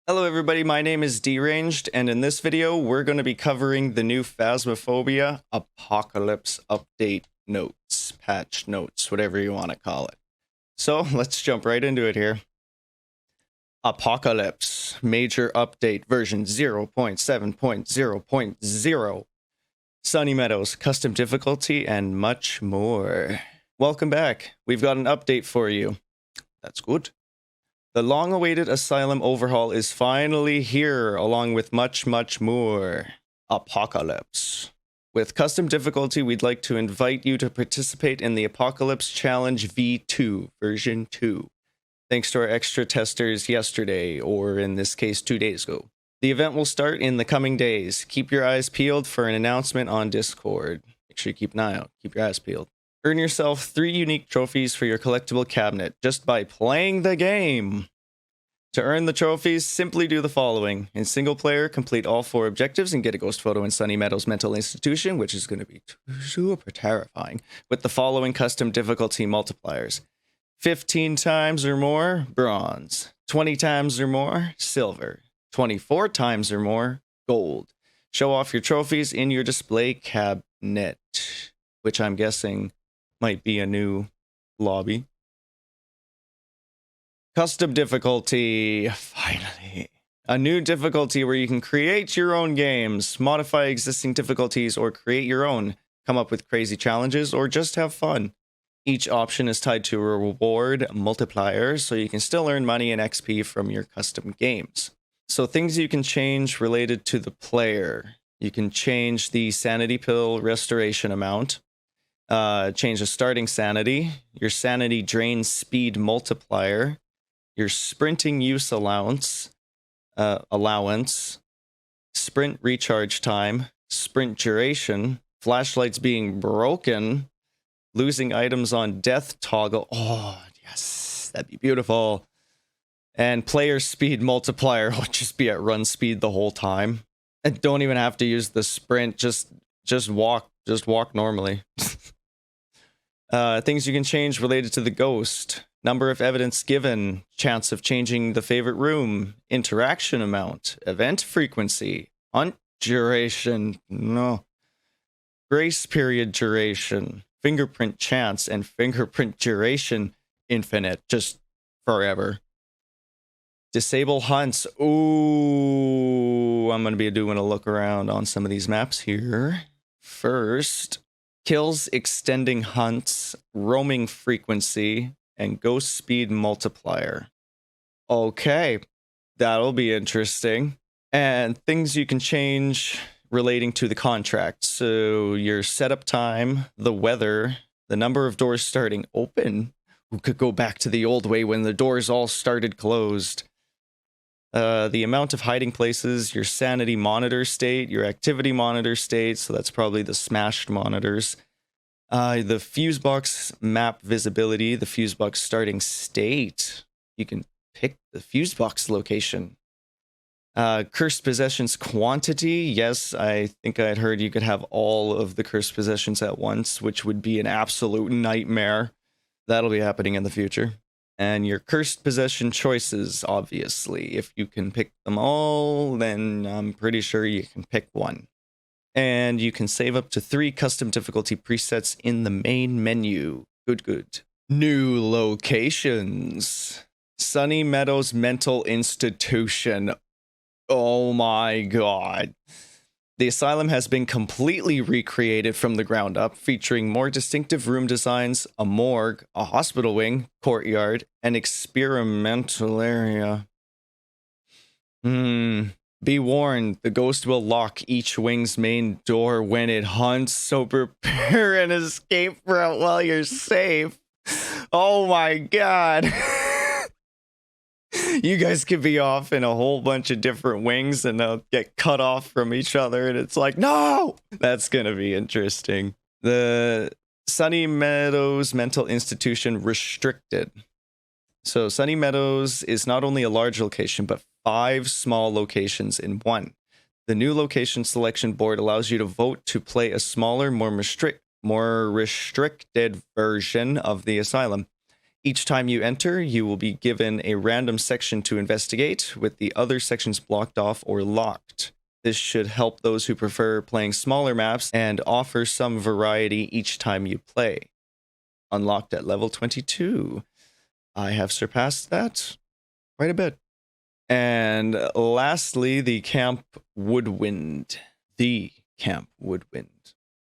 Hello everybody, my name is DeeRanged, and in this video we're going to be covering the new Phasmophobia Apocalypse Update Notes, Patch Notes, whatever you want to call it. So let's jump right into it here. Apocalypse, Major Update version 0.7.0.0, Sunny Meadows, Custom Difficulty, and much more. Welcome back, we've got an update for you. That's good. The long-awaited Asylum overhaul is finally here, along with much more. Apocalypse. With custom difficulty, we'd like to invite you to participate in the Apocalypse Challenge V2, version 2. Thanks to our extra testers yesterday, or in this case 2 days ago. The event will start in the coming days. Keep your eyes peeled for an announcement on Discord. Make sure you keep an eye out. Keep your eyes peeled. Earn yourself 3 unique trophies for your collectible cabinet just by playing the game. To earn the trophies, simply do the following. In single player, complete all 4 objectives and get a ghost photo in Sunny Meadows Mental Institution, which is going to be super terrifying, with the following custom difficulty multipliers. 15 times or more, bronze. 20 times or more, silver. 24 times or more, gold. Show off your trophies in your display cabinet, which I'm guessing might be a new lobby. Custom difficulty, finally. A new difficulty where you can create your own games, modify existing difficulties, or create your own. Come up with crazy challenges, or just have fun. Each option is tied to a reward multiplier, so you can still earn money and XP from your custom games. So things you can change related to the player. You can change the sanity pill restoration amount. Change the starting sanity, your sanity drain speed multiplier, your sprinting use allowance, sprint recharge time, sprint duration, flashlights being broken, losing items on death toggle. Oh, yes, that'd be beautiful. And player speed multiplier will just be at run speed the whole time. And don't even have to use the sprint, just walk normally. Things you can change related to the ghost. Number of evidence given. Chance of changing the favorite room. Interaction amount. Event frequency. Hunt duration. No. Grace period duration. Fingerprint chance and fingerprint duration infinite. Just forever. Disable hunts. Ooh, I'm going to be doing a look around on some of these maps here. First, kills extending hunts, roaming frequency, and ghost speed multiplier. Okay, that'll be interesting. And things you can change relating to the contract. So your setup time, the weather, the number of doors starting open. We could go back to the old way when the doors all started closed. The amount of hiding places, your sanity monitor state, your activity monitor state, so that's probably the smashed monitors. The fuse box map visibility, the fuse box starting state. You can pick the fuse box location. Cursed possessions quantity. Yes, I think I'd heard you could have all of the cursed possessions at once, which would be an absolute nightmare. That'll be happening in the future. And your cursed possession choices, obviously. If you can pick them all, then I'm pretty sure you can pick one. And you can save up to 3 custom difficulty presets in the main menu. Good. New locations. Sunny Meadows Mental Institution. Oh my god. The asylum has been completely recreated from the ground up, featuring more distinctive room designs, a morgue, a hospital wing, courtyard, and experimental area. Be warned, the ghost will lock each wing's main door when it hunts, so prepare an escape route while you're safe. Oh my god. You guys could be off in a whole bunch of different wings and they'll get cut off from each other, and it's like, no! That's gonna be interesting. The Sunny Meadows Mental Institution restricted. So Sunny Meadows is not only a large location, but 5 small locations in one. The new location selection board allows you to vote to play a smaller, more restricted version of the asylum. Each time you enter, you will be given a random section to investigate, with the other sections blocked off or locked. This should help those who prefer playing smaller maps and offer some variety each time you play. Unlocked at level 22. I have surpassed that quite a bit. And lastly, the Camp Woodwind. The Camp Woodwind.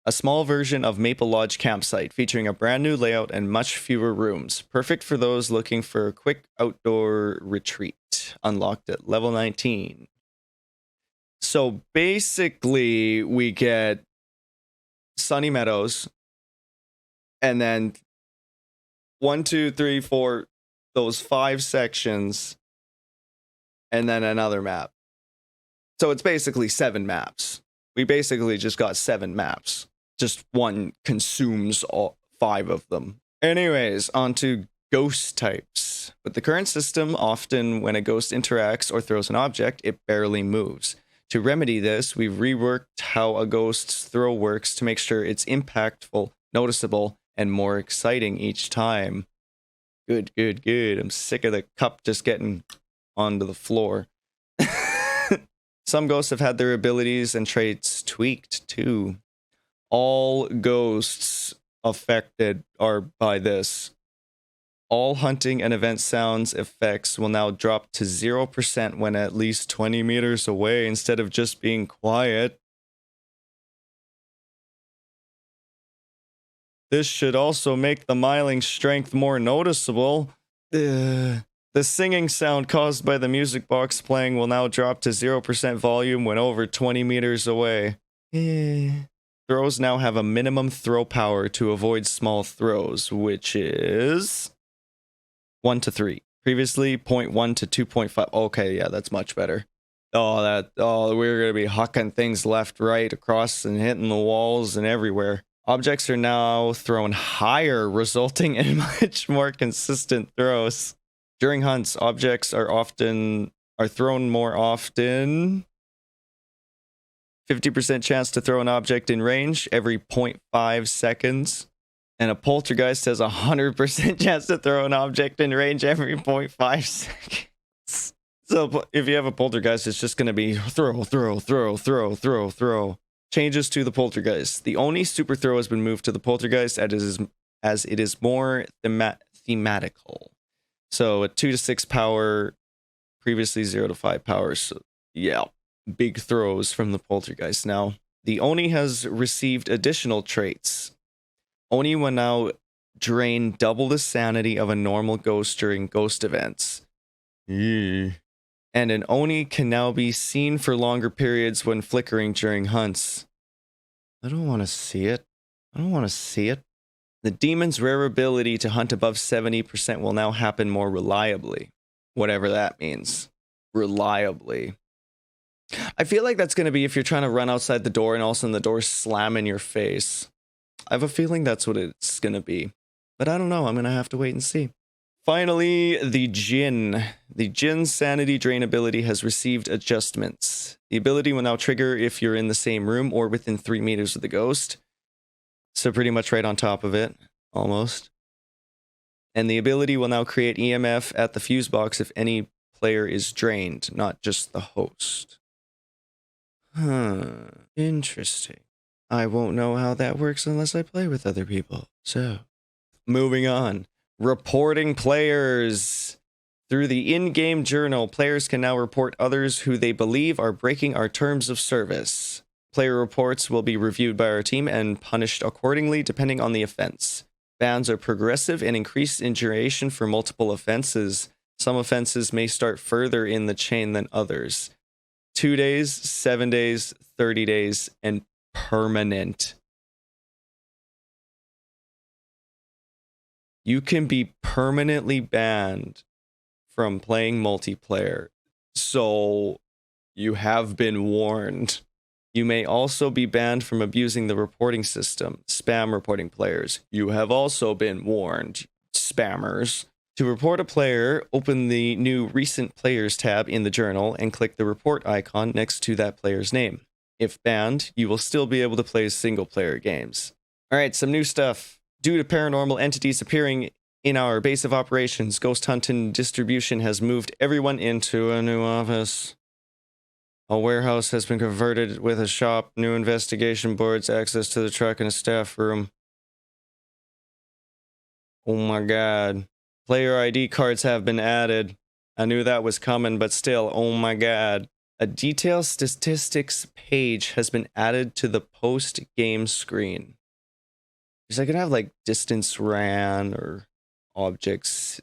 A small version of Maple Lodge campsite featuring a brand new layout and much fewer rooms. Perfect for those looking for a quick outdoor retreat. Unlocked at level 19. So basically, we get Sunny Meadows, and then 1, 2, 3, 4, those 5 sections, and then another map. So it's basically 7 maps. We basically just got 7 maps. Just one consumes all 5 of them. Anyways, on to ghost types. With the current system, often when a ghost interacts or throws an object, it barely moves. To remedy this, we've reworked how a ghost's throw works to make sure it's impactful, noticeable, and more exciting each time. Good, good, good. I'm sick of the cup just getting onto the floor. Some ghosts have had their abilities and traits tweaked too. All ghosts affected are by this. All hunting and event sounds effects will now drop to 0% when at least 20 meters away instead of just being quiet. This should also make the miling strength more noticeable. The singing sound caused by the music box playing will now drop to 0% volume when over 20 meters away. Throws now have a minimum throw power to avoid small throws, which is 1 to 3. Previously 0.1 to 2.5. Okay, yeah, that's much better. We're gonna be hucking things left, right, across, and hitting the walls and everywhere. Objects are now thrown higher, resulting in much more consistent throws. During hunts, objects are thrown more often. 50% chance to throw an object in range every 0.5 seconds. And a poltergeist has a 100% chance to throw an object in range every 0.5 seconds. So if you have a poltergeist, it's just going to be throw, throw, throw, throw, throw, throw. Changes to the poltergeist. The only super throw has been moved to the poltergeist as it is more thematical. So a 2 to 6 power, previously 0 to 5 power. So yeah, big throws from the poltergeist now. The Oni has received additional traits. Oni will now drain double the sanity of a normal ghost during ghost events. And an Oni can now be seen for longer periods when flickering during hunts. I don't want to see it. I don't want to see it. The demon's rare ability to hunt above 70% will now happen more reliably. Whatever that means. Reliably. I feel like that's going to be if you're trying to run outside the door and all of a sudden the door slam in your face. I have a feeling that's what it's going to be. But I don't know. I'm going to have to wait and see. Finally, the Djinn. The Djinn's sanity drainability has received adjustments. The ability will now trigger if you're in the same room or within 3 meters of the ghost. So pretty much right on top of it, almost. And the ability will now create EMF at the fuse box if any player is drained, not just the host. Interesting. I won't know how that works unless I play with other people. So, moving on. Reporting players. Through the in-game journal, players can now report others who they believe are breaking our terms of service. Player reports will be reviewed by our team and punished accordingly depending on the offense. Bans are progressive and increase in duration for multiple offenses. Some offenses may start further in the chain than others. 2 days, 7 days, 30 days, and permanent. You can be permanently banned from playing multiplayer. So you have been warned. You may also be banned from abusing the reporting system. Spam reporting players. You have also been warned, spammers. To report a player, open the new Recent Players tab in the journal and click the report icon next to that player's name. If banned, you will still be able to play single-player games. Alright, some new stuff. Due to paranormal entities appearing In our base of operations, Ghost Hunting Distribution has moved everyone into a new office. A warehouse has been converted with a shop, new investigation boards, access to the truck, and a staff room. Oh my god. Player ID cards have been added. I knew that was coming, but still, oh my god. A detailed statistics page has been added to the post-game screen. Because I could have like distance ran or objects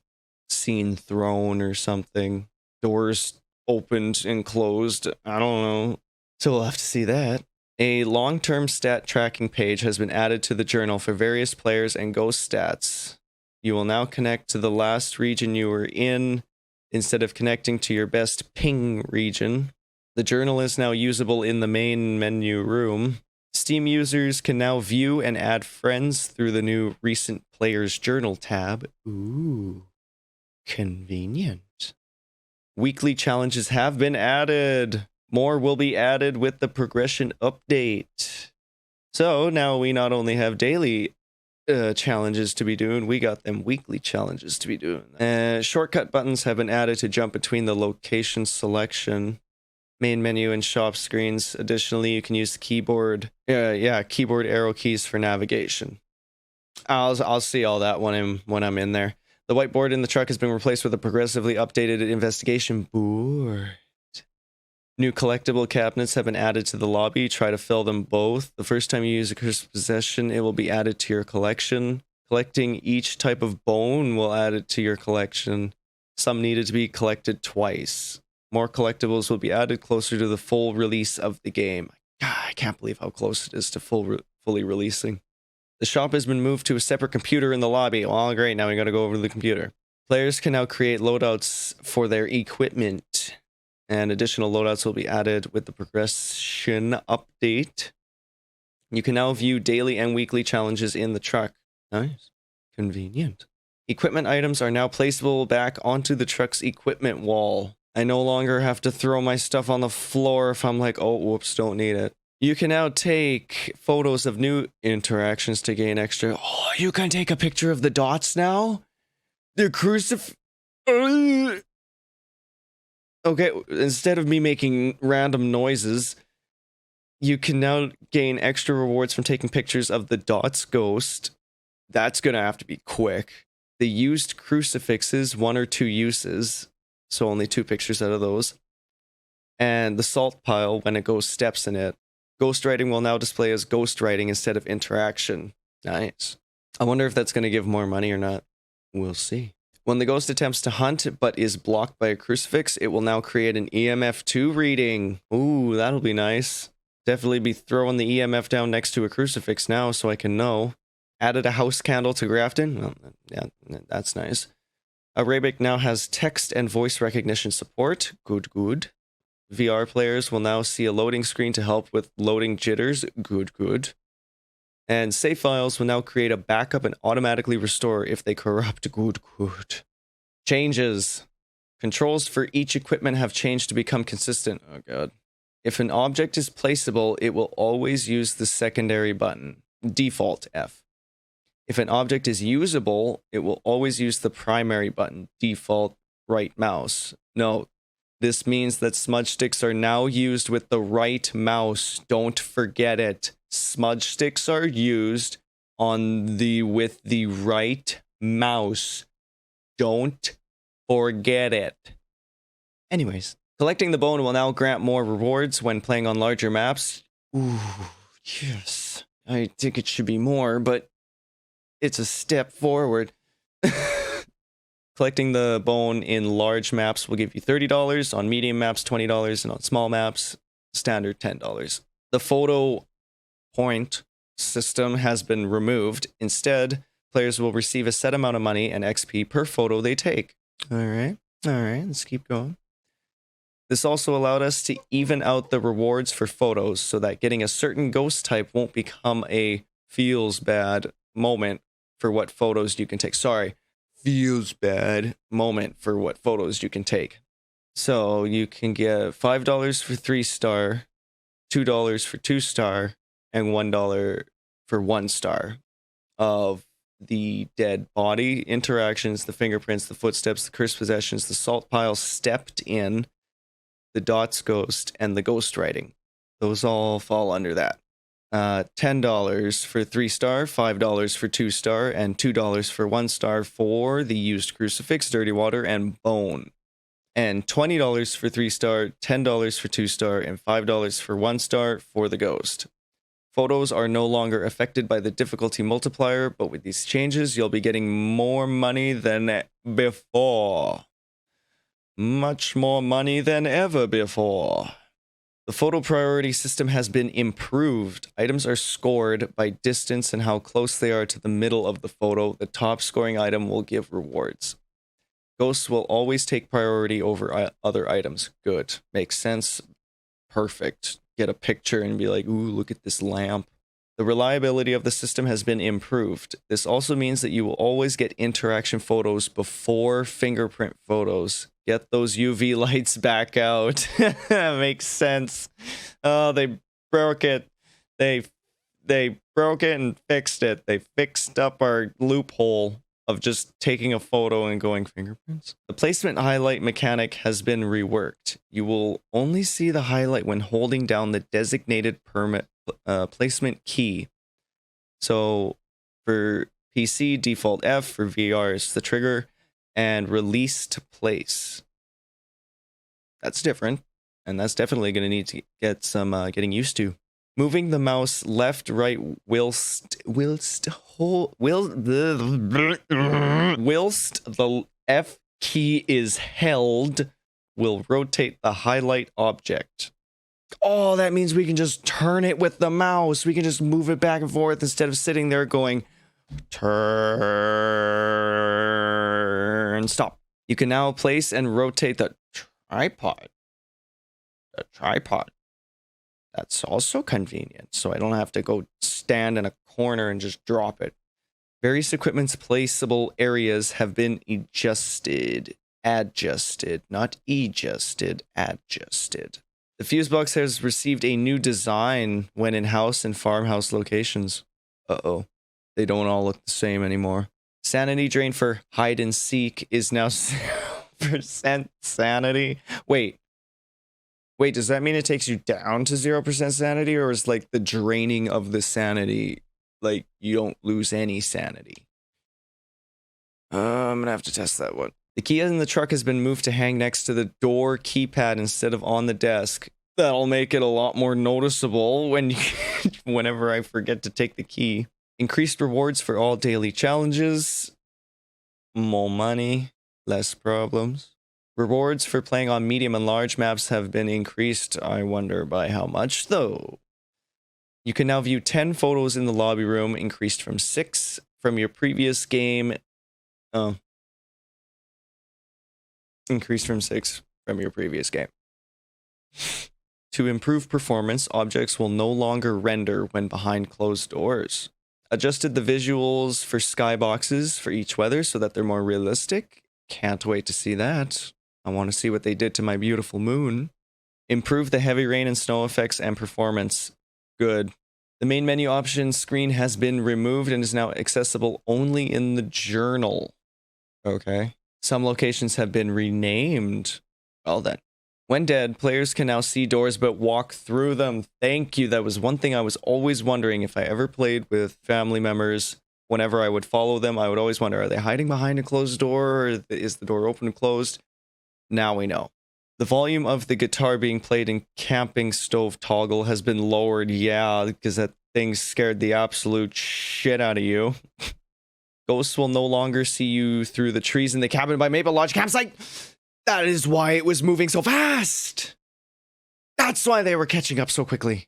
seen thrown or something. Doors opened and closed. I don't know. So we'll have to see that. A long-term stat tracking page has been added to the journal for various players and ghost stats. You will now connect to the last region you were in instead of connecting to your best ping region. The journal is now usable in the main menu room. Steam users can now view and add friends through the new Recent Players Journal tab. Ooh, convenient. Weekly challenges have been added. More will be added with the progression update. So now we not only have daily challenges to be doing, we got them weekly challenges to be doing. Shortcut buttons have been added to jump between the location selection, main menu, and shop screens. Additionally, you can use the keyboard arrow keys for navigation. I'll see all that when I'm in there. The whiteboard in the truck has been replaced with a progressively updated investigation board. New collectible cabinets have been added to the lobby. Try to fill them both. The first time you use a cursed possession, it will be added to your collection. Collecting each type of bone will add it to your collection. Some needed to be collected twice. More collectibles will be added closer to the full release of the game. God, I can't believe how close it is to fully releasing. The shop has been moved to a separate computer in the lobby. Oh, great. Now we got to go over to the computer. Players can now create loadouts for their equipment, and additional loadouts will be added with the progression update. You can now view daily and weekly challenges in the truck. Nice. Convenient. Equipment items are now placeable back onto the truck's equipment wall. I no longer have to throw my stuff on the floor if I'm like, oh, whoops, don't need it. You can now take photos of new interactions to gain extra. Oh, you can take a picture of the dots now? The Okay, instead of me making random noises, you can now gain extra rewards from taking pictures of the dots ghost. That's gonna have to be quick. The used crucifixes, 1 or 2 uses, so only 2 pictures out of those. And the salt pile, when a ghost steps in it. Ghostwriting will now display as ghostwriting instead of interaction. Nice. I wonder if that's going to give more money or not. We'll see. When the ghost attempts to hunt but is blocked by a crucifix, it will now create an EMF2 reading. Ooh, that'll be nice. Definitely be throwing the EMF down next to a crucifix now so I can know. Added a house candle to Grafton. Well, yeah, that's nice. Arabic now has text and voice recognition support. Good, good. VR players will now see a loading screen to help with loading jitters. Good, good. And save files will now create a backup and automatically restore if they corrupt. Good, good. Changes. Controls for each equipment have changed to become consistent. Oh god. If an object is placeable, it will always use the secondary button. Default F. If an object is usable, it will always use the primary button. Default right mouse. No. This means that smudge sticks are now used with the right mouse. Don't forget it. Smudge sticks are used with the right mouse. Don't forget it. Anyways, collecting the bone will now grant more rewards when playing on larger maps. Ooh, yes. I think it should be more, but it's a step forward. Collecting the bone in large maps will give you $30, on medium maps $20, and on small maps, standard $10. The photo point system has been removed. Instead, players will receive a set amount of money and XP per photo they take. Alright, let's keep going. This also allowed us to even out the rewards for photos so that getting a certain ghost type won't become a feels bad moment for what photos you can take. Sorry. Feels bad moment for what photos you can take. So you can get $5 for 3-star, $2 for 2-star, and $1 for 1-star of the dead body, interactions, the fingerprints, the footsteps, the cursed possessions, the salt pile stepped in, the dots ghost, and the ghost writing. Those all fall under that. $10 for 3-star, $5 for 2-star, and $2 for 1-star for the used crucifix, dirty water, and bone. And $20 for 3-star, $10 for 2-star, and $5 for 1-star for the ghost. Photos are no longer affected by the difficulty multiplier, but with these changes, you'll be getting more money than before. Much more money than ever before. The photo priority system has been improved. Items are scored by distance and how close they are to the middle of the photo. The top scoring item will give rewards. Ghosts will always take priority over other items. Good. Makes sense. Perfect. Get a picture and be like, ooh, look at this lamp. The reliability of the system has been improved. This also means that you will always get interaction photos before fingerprint photos. Get those UV lights back out. Makes sense. Oh, they broke it. They broke it and fixed it. They fixed up our loophole of just taking a photo and going fingerprints. The placement highlight mechanic has been reworked. You will only see the highlight when holding down the designated placement key. So for PC, default F. For VR, it's the trigger. And release to place. That's different. And that's definitely going to need to get some getting used to. Moving the mouse left, right, whilst the F key is held, will rotate the highlight object. Oh, that means we can just turn it with the mouse. We can just move it back and forth instead of sitting there going, turn, stop. You can now place and rotate the tripod. That's also convenient, so I don't have to go stand in a corner and just drop it. Various equipment's placeable areas have been adjusted. Not adjusted. The fuse box has received a new design when in house and farmhouse locations. Uh-oh. They don't all look the same anymore. Sanity drain for hide and seek is now 0% sanity. Wait, does that mean it takes you down to 0% sanity, or is like the draining of the sanity, like you don't lose any sanity? I'm gonna have to test that one. The key in the truck has been moved to hang next to the door keypad instead of on the desk. That'll make it a lot more noticeable whenever I forget to take the key. Increased rewards for all daily challenges. More money, less problems. Rewards for playing on medium and large maps have been increased. I wonder by how much, though. You can now view 10 photos in the lobby room, increased from 6 from your previous game. Increased from 6 from your previous game. To improve performance, objects will no longer render when behind closed doors. Adjusted the visuals for skyboxes for each weather so that they're more realistic. Can't wait to see that. I want to see what they did to my beautiful moon. Improve the heavy rain and snow effects and performance. Good. The main menu options screen has been removed and is now accessible only in the journal. Okay. Some locations have been renamed. Well then. When dead, players can now see doors but walk through them. Thank you. That was one thing I was always wondering if I ever played with family members. Whenever I would follow them, I would always wonder, are they hiding behind a closed door, or is the door open and closed? Now we know. The volume of the guitar being played in camping stove toggle has been lowered. Yeah, because that thing scared the absolute shit out of you. Ghosts will no longer see you through the trees in the cabin by Maple Lodge campsite. That is why it was moving so fast. That's why they were catching up so quickly.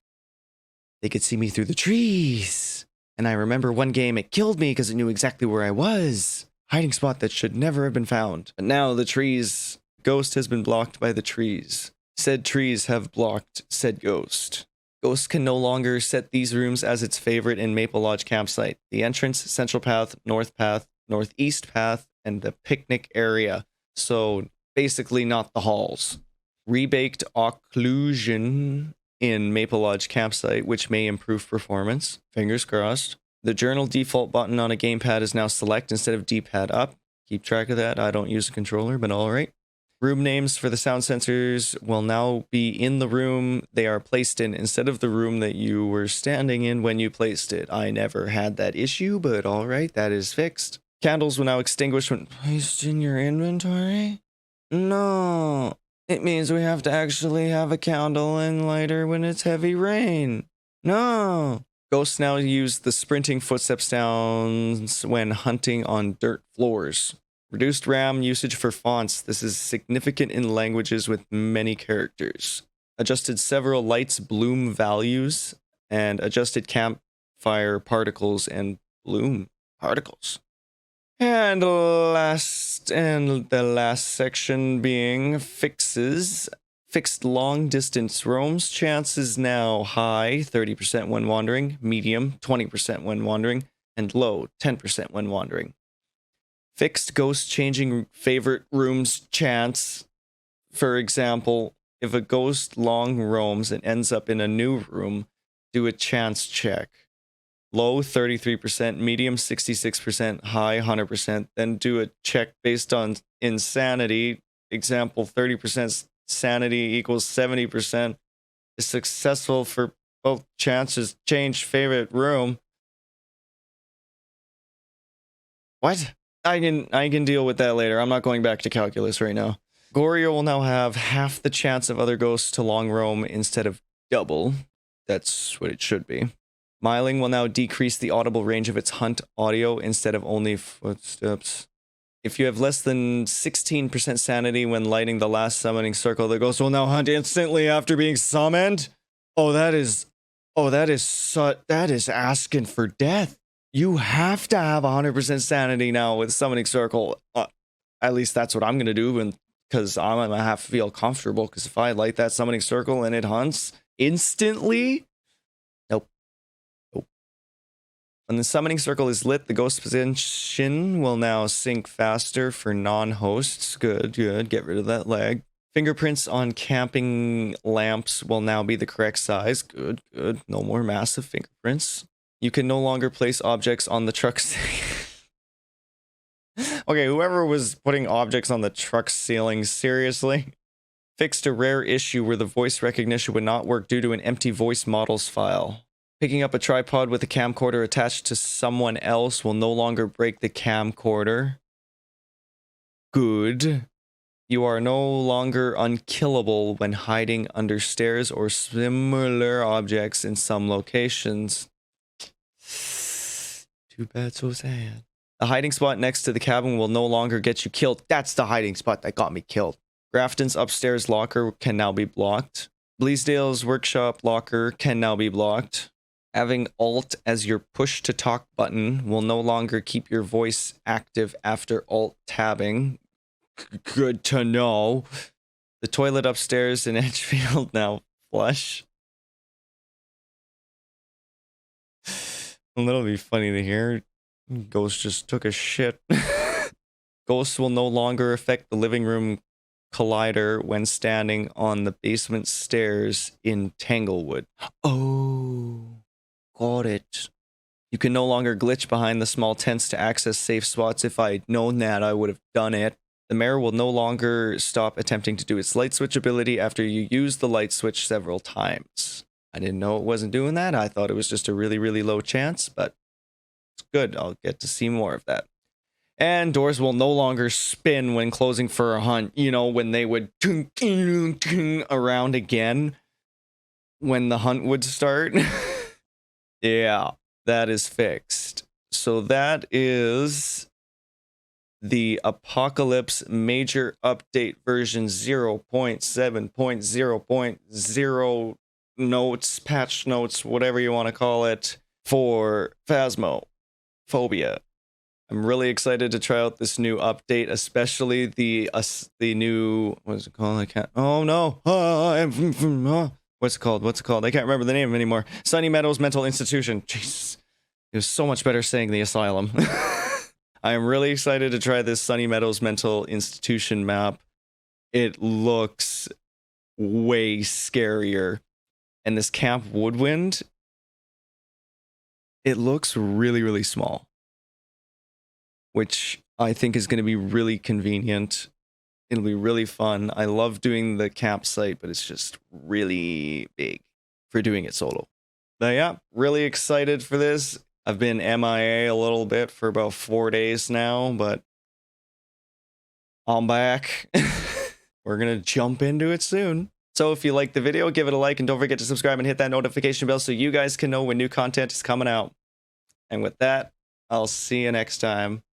They could see me through the trees. And I remember one game it killed me because it knew exactly where I was. Hiding spot that should never have been found. But now the trees... Ghost has been blocked by the trees. Said trees have blocked said ghost. Ghost can no longer set these rooms as its favorite in Maple Lodge campsite. The entrance, central path, northeast path, and the picnic area. So basically not the halls. Rebaked occlusion in Maple Lodge campsite, which may improve performance. Fingers crossed. The journal default button on a gamepad is now select instead of D-pad up. Keep track of that. I don't use a controller, but all right. Room names for the sound sensors will now be in the room they are placed in instead of the room that you were standing in when you placed it. I never had that issue, but all right, that is fixed. Candles will now extinguish when placed in your inventory. No, it means we have to actually have a candle and lighter when it's heavy rain. No. Ghosts now use the sprinting footstep sounds when hunting on dirt floors. Reduced RAM usage for fonts. This is significant in languages with many characters. Adjusted several lights bloom values and adjusted campfire particles and bloom particles. And the last section being fixes. Fixed long distance roams. Chances now high, 30% when wandering, medium, 20% when wandering, and low, 10% when wandering. Fixed ghost changing favorite rooms chance. For example, if a ghost long roams and ends up in a new room, do a chance check. Low 33%, medium 66%, high 100%. Then do a check based on insanity. Example, 30% sanity equals 70%. Is successful for both chances. Change favorite room. What? I can deal with that later. I'm not going back to calculus right now. Gorio will now have half the chance of other ghosts to long roam instead of double. That's what it should be. Myling will now decrease the audible range of its hunt audio instead of only footsteps. If you have less than 16% sanity when lighting the last summoning circle, the ghost will now hunt instantly after being summoned. That is asking for death. You have to have 100% sanity now with summoning circle. At least that's what I'm gonna do, because I'm gonna have to feel comfortable. Because if I light that summoning circle and it hunts instantly, nope. When the summoning circle is lit, the ghost position will now sync faster for non-hosts. Good. Get rid of that lag. Fingerprints on camping lamps will now be the correct size. Good. No more massive fingerprints. You can no longer place objects on the truck. Okay, whoever was putting objects on the truck ceiling, seriously? Fixed a rare issue where the voice recognition would not work due to an empty voice models file. Picking up a tripod with a camcorder attached to someone else will no longer break the camcorder. Good. You are no longer unkillable when hiding under stairs or similar objects in some locations. Too bad, so sad. The hiding spot next to the cabin will no longer get you killed. That's the hiding spot that got me killed. Grafton's upstairs locker can now be blocked. Bleasdale's workshop locker can now be blocked. Having Alt as your push to talk button will no longer keep your voice active after Alt tabbing. Good to know. The toilet upstairs in Edgefield now flush. That'll be funny to hear. Ghost just took a shit. Ghosts will no longer affect the living room collider when standing on the basement stairs in Tanglewood. Oh, got it. You can no longer glitch behind the small tents to access safe spots. If I'd known that, I would have done it. The mayor will no longer stop attempting to do its light switch ability after you use the light switch several times. I didn't know it wasn't doing that. I thought it was just a really, really low chance, but it's good. I'll get to see more of that. And doors will no longer spin when closing for a hunt. You know, when they would around again when the hunt would start. Yeah, that is fixed. So that is the Apocalypse Major Update version 0.7.0.0 notes, patch notes, whatever you want to call it, for Phasmophobia. I'm really excited to try out this new update, especially the new, what's it called? I can't, oh no, what's it called? I can't remember the name anymore. Sunny Meadows Mental Institution. Jesus, it was so much better saying the asylum. I am really excited to try this Sunny Meadows Mental Institution map. It looks way scarier. And this Camp Woodwind, it looks really, really small, which I think is going to be really convenient. It'll be really fun. I love doing the campsite, but it's just really big for doing it solo. But yeah, really excited for this. I've been MIA a little bit for about 4 days now, but I'm back. We're going to jump into it soon. So if you like the video, give it a like and don't forget to subscribe and hit that notification bell so you guys can know when new content is coming out. And with that, I'll see you next time.